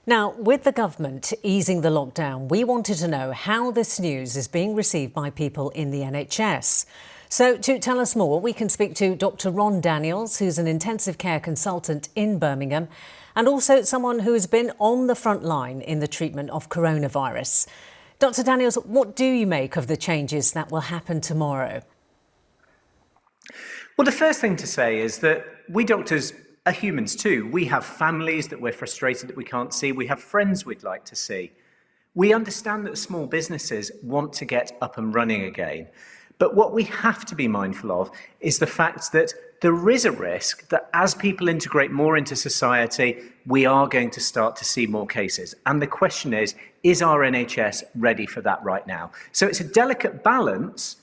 Now, with the government easing the lockdown, we wanted to know how this news is being received by people in the NHS. So to tell us more, we can speak to Dr. Ron Daniels, who's an intensive care consultant in Birmingham, and also someone who has been on the front line in the treatment of coronavirus. Dr. Daniels, what do you make of the changes that will happen tomorrow? Well, the first thing to say is that we doctors are humans too. We have families that we're frustrated that we can't see. We have friends we'd like to see. We understand that small businesses want to get up and running again. But what we have to be mindful of is the fact that there is a risk that as people integrate more into society, we are going to start to see more cases. And the question is our NHS ready for that right now? So it's a delicate balance,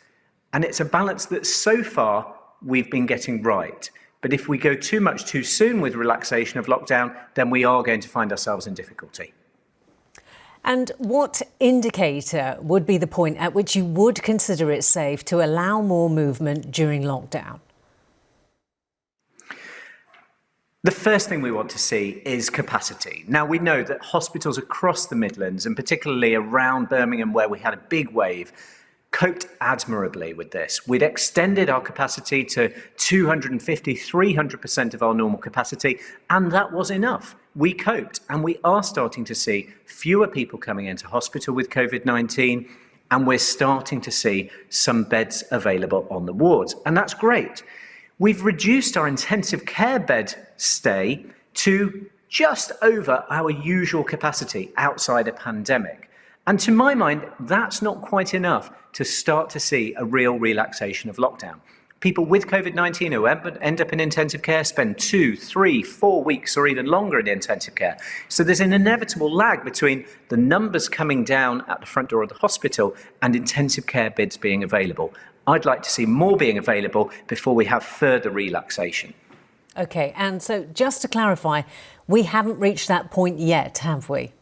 and it's a balance that so far we've been getting right. But if we go too much too soon with relaxation of lockdown, then we are going to find ourselves in difficulty. And what indicator would be the point at which you would consider it safe to allow more movement during lockdown? The first thing we want to see is capacity. Now, we know that hospitals across the Midlands, and particularly around Birmingham, where we had a big wave, coped admirably with this. We'd extended our capacity to 250, 300% of our normal capacity, and that was enough. We coped, and we are starting to see fewer people coming into hospital with COVID-19, and we're starting to see some beds available on the wards, and that's great. We've reduced our intensive care bed stay to just over our usual capacity outside a pandemic. And to my mind, that's not quite enough to start to see a real relaxation of lockdown. People with COVID-19 who end up in intensive care spend 2, 3, 4 weeks or even longer in intensive care. So there's an inevitable lag between the numbers coming down at the front door of the hospital and intensive care beds being available. I'd like to see more being available before we have further relaxation. OK, and so just to clarify, we haven't reached that point yet, have we?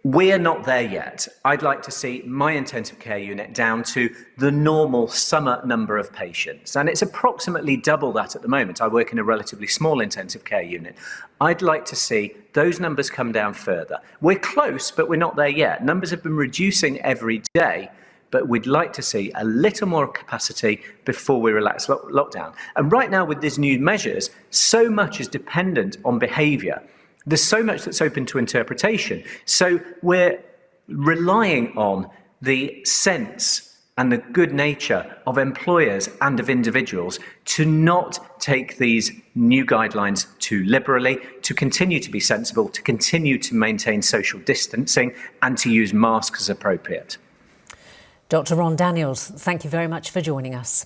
We're not there yet. I'd like to see my intensive care unit down to the normal summer number of patients. And it's approximately double that at the moment. I work in a relatively small intensive care unit. I'd like to see those numbers come down further. We're close, but we're not there yet. Numbers have been reducing every day, but we'd like to see a little more capacity before we relax lockdown. And right now with these new measures, so much is dependent on behaviour. There's so much that's open to interpretation. So we're relying on the sense and the good nature of employers and of individuals to not take these new guidelines too liberally, to continue to be sensible, to continue to maintain social distancing and to use masks as appropriate. Dr. Ron Daniels, thank you very much for joining us.